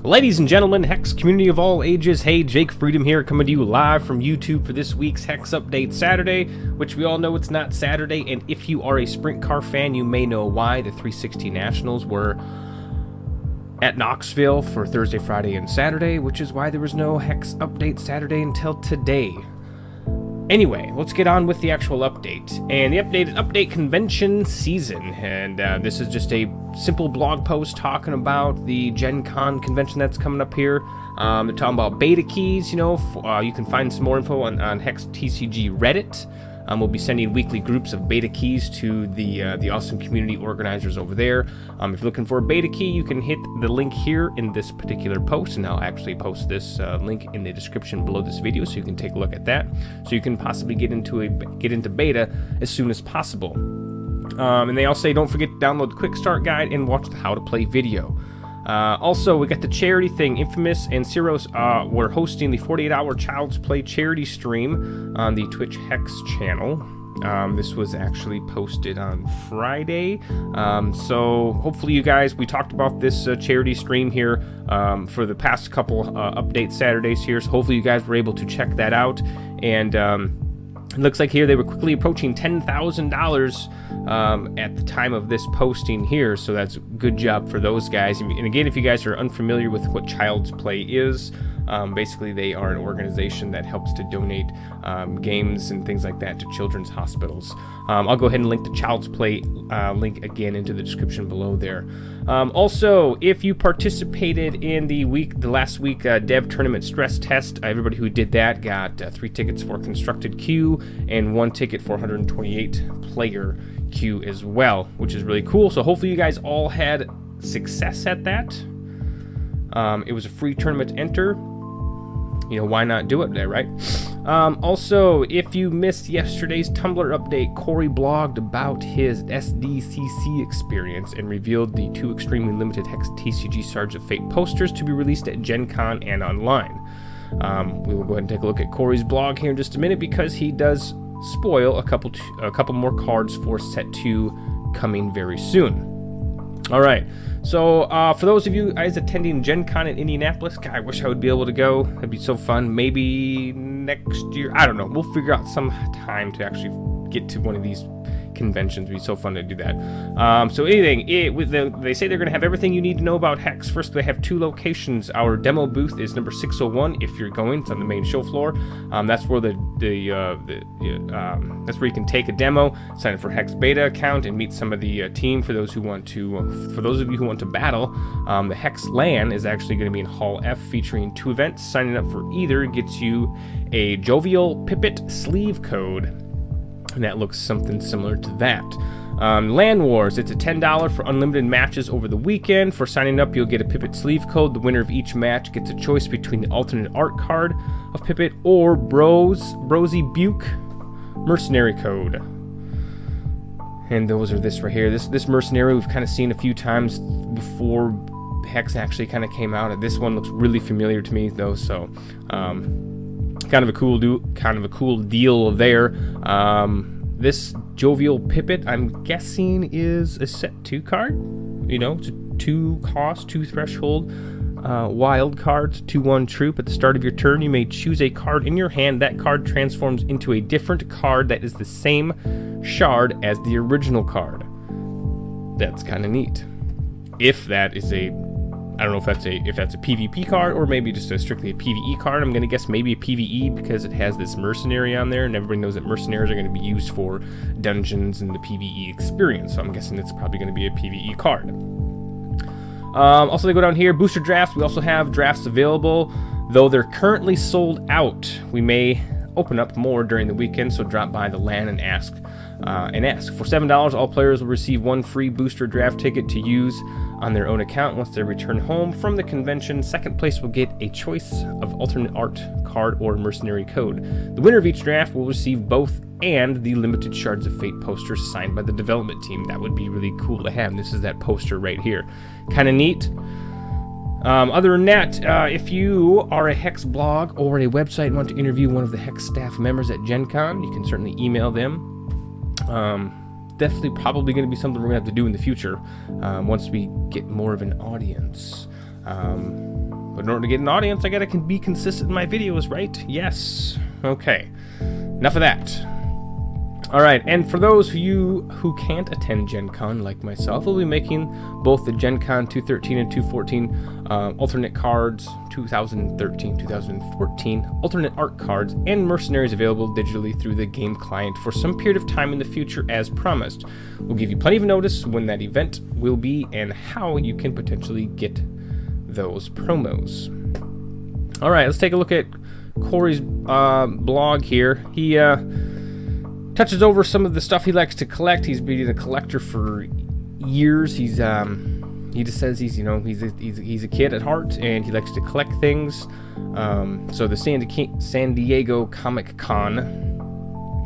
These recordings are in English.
Ladies and gentlemen, HEX community of all ages, hey, Jake Freedom here, coming to you live from YouTube for this week's HEX Update Saturday, which we all know it's not Saturday, and if you are a sprint car fan, you may know why. The 360 Nationals were at Knoxville for Thursday, Friday, and Saturday, which is why there was no HEX Update Saturday until today. Anyway, let's get on with the actual update. And the update convention season. And this is just a simple blog post talking about the GenCon convention that's coming up here. They're talking about beta keys, you know. You can find some more info on HEX TCG Reddit. We'll be sending weekly groups of beta keys to the awesome community organizers over there. If you're looking for a beta key, you can hit the link here in this particular post, and I'll actually post this link in the description below this video, so you can take a look at that. So you can possibly get into beta as soon as possible. And they all say don't forget to download the quick start guide and watch the how to play video. Also, we got the charity thing. Infamous and Ciros were hosting the 48-hour Child's Play charity stream on the Twitch HEX channel. This was actually posted on Friday. So hopefully you guys, we talked about this charity stream here for the past couple update Saturdays here. So hopefully you guys were able to check that out. And it looks like here they were quickly approaching $10,000 at the time of this posting here, so that's a good job for those guys. And again, if you guys are unfamiliar with what Child's Play is, basically they are an organization that helps to donate games and things like that to children's hospitals. I'll go ahead and link the Child's Play link again into the description below there. Also, if you participated in the last week dev tournament stress test, everybody who did that got 3 tickets for constructed queue and 1 ticket for 128 player queue as well, which is really cool. So hopefully you guys all had success at that. It was a free tournament to enter. You know, why not do it there, right? Also, if you missed yesterday's Tumblr update, Cory blogged about his SDCC experience and revealed the 2 extremely limited HEX TCG Shards of Fate posters to be released at GenCon and online. We will go ahead and take a look at Cory's blog here in just a minute, because he does spoil a couple more cards for set 2 coming very soon. All right, so for those of you guys attending GenCon in Indianapolis, God, I wish I would be able to go. That'd be so fun. Maybe next year. I don't know. We'll figure out some time to actually get to one of these conventions. It'd be so fun to do that. So anything, they say they're going to have everything you need to know about HEX. First, they have 2 locations. Our demo booth is number 601. If you're going, it's on the main show floor. That's where that's where you can take a demo, sign up for HEX beta account, and meet some of the team. For those of you who want to battle, the HEX LAN is actually going to be in Hall F, featuring 2 events. Signing up for either gets you a Jovial Pipit sleeve code, and that looks something similar to that. LAN Wars, it's a $10 for unlimited matches over the weekend. For signing up, you'll get a Pipit sleeve code. The winner of each match gets a choice between the alternate art card of Pipit or Brosy Buke mercenary code. And those are this right here. This mercenary we've kind of seen a few times before HEX actually kind of came out. This one looks really familiar to me though, so kind of a cool deal there. This Jovial Pipit, I'm guessing, is a set 2 card. You know, it's a 2 cost, 2 threshold wild cards, 2/1 troop. At the start of your turn, you may choose a card in your hand. That card transforms into a different card that is the same shard as the original card. That's kind of neat. If that is I don't know if that's a PvP card or maybe just strictly a PvE card. I'm gonna guess maybe a PvE, because it has this mercenary on there, and everybody knows that mercenaries are going to be used for dungeons and the PvE experience. So I'm guessing it's probably going to be a PvE card. Also, they go down here, booster drafts. We also have drafts available, though they're currently sold out. We may open up more during the weekend, so drop by the LAN and ask. For $7, all players will receive 1 free booster draft ticket to use on their own account once they return home from the convention. Second place will get a choice of alternate art card or mercenary code. The winner of each draft will receive both and the limited Shards of Fate posters signed by the development team. That would be really cool to have. This is that poster right here. Kind of neat. Other than that, if you are a HEX blog or a website and want to interview one of the HEX staff members at GenCon, you can certainly email them. Definitely probably going to be something we're going to have to do in the future once we get more of an audience. But in order to get an audience, I gotta be consistent in my videos, right? Yes. Okay. Enough of that. Alright, and for those of you who can't attend GenCon like myself, we'll be making both the GenCon 213 and 214 alternate cards, 2013, 2014 alternate art cards, and mercenaries available digitally through the game client for some period of time in the future as promised. We'll give you plenty of notice when that event will be and how you can potentially get those promos. Alright, let's take a look at Cory's blog here. He touches over some of the stuff he likes to collect. He's been a collector for years. He just says he's a kid at heart and he likes to collect things. So the San Diego Comic Con,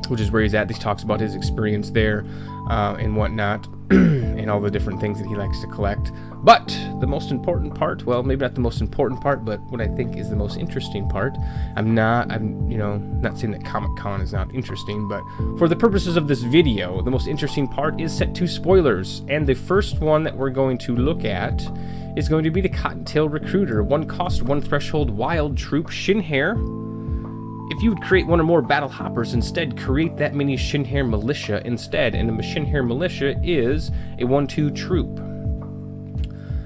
which is where he's at, he talks about his experience there and whatnot, and all the different things that he likes to collect. But the most important part, well, maybe not the most important part, but what I think is the most interesting part, I'm not saying that Comic-Con is not interesting, but for the purposes of this video, the most interesting part is set to spoilers. And the first one that we're going to look at is going to be the Cottontail Recruiter. 1 cost, 1 threshold, wild troop, Shinhair. If you would create 1 or more battle hoppers instead, create that mini Shinhair militia instead. And the Shinhair militia is a 1/2 troop.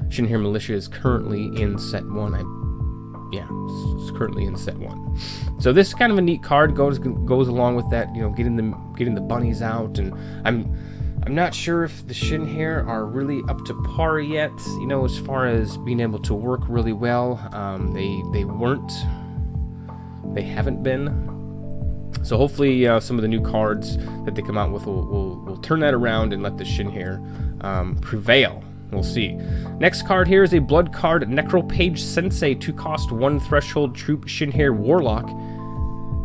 Shinhair militia is currently in set 1. It's currently in set 1. So this is kind of a neat card. Goes along with that, getting the bunnies out. And I'm not sure if the Shinhair are really up to par yet. As far as being able to work really well, they weren't. They haven't been. So hopefully some of the new cards that they come out with will turn that around and let the Shinhair prevail. We'll see. Next card here is a blood card, Necropage Sensei, 2 cost, 1 threshold troop, Shinhair Warlock.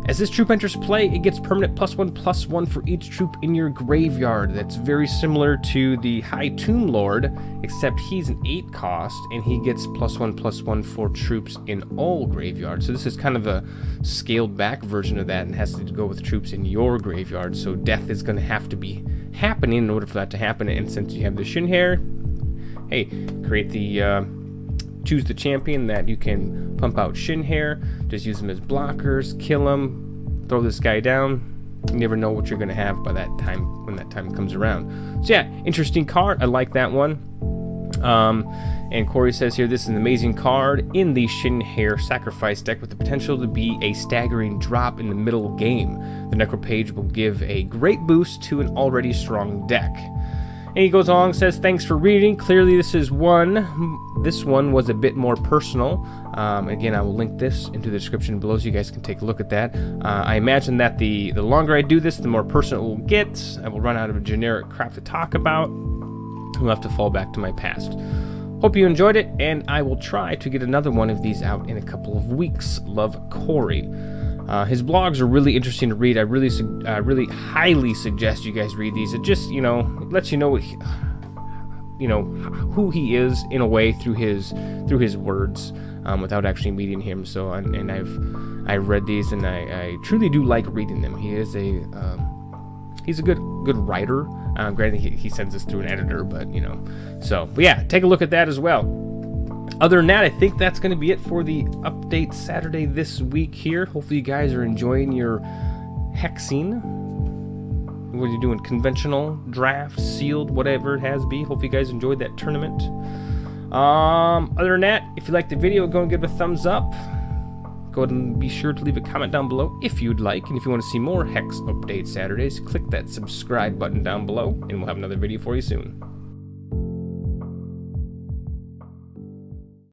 As this troop enters play, it gets permanent +1/+1 for each troop in your graveyard. That's very similar to the High Tomb Lord, except he's an 8 cost, and he gets +1/+1 for troops in all graveyards. So this is kind of a scaled back version of that, and has to go with troops in your graveyard. So death is going to have to be happening in order for that to happen. And since you have the Shinhair, hey, create the choose the champion that you can pump out Shinhair, just use them as blockers, kill him, throw this guy down. You never know what you're going to have by that time, when that time comes around. So yeah, interesting card. I like that one. And Cory says here, this is an amazing card in the Shinhair Sacrifice deck with the potential to be a staggering drop in the middle game. The Necropage will give a great boost to an already strong deck. And he goes on and says, thanks for reading. Clearly this one was a bit more personal. Again, I will link this into the description below so you guys can take a look at that. I imagine that the longer I do this, the more personal it will get. I will run out of generic crap to talk about. I'll have to fall back to my past. Hope you enjoyed it, and I will try to get another one of these out in a couple of weeks. Love, Cory. His blogs are really interesting to read. I really highly suggest you guys read these. It just, lets you know what who he is in a way through his words, without actually meeting him. So, and I've read these, and I truly do like reading them. He is he's a good writer. Granted, he sends this through an editor, but but yeah, take a look at that as well. Other than that, I think that's going to be it for the update Saturday this week here. Hopefully you guys are enjoying your hexing. What are you doing? Conventional, draft, sealed, whatever it has be. Hope you guys enjoyed that tournament. Other than that, if you liked the video, go and give it a thumbs up. Go ahead and be sure to leave a comment down below if you'd like. And if you want to see more Hex Update Saturdays, click that subscribe button down below, and we'll have another video for you soon.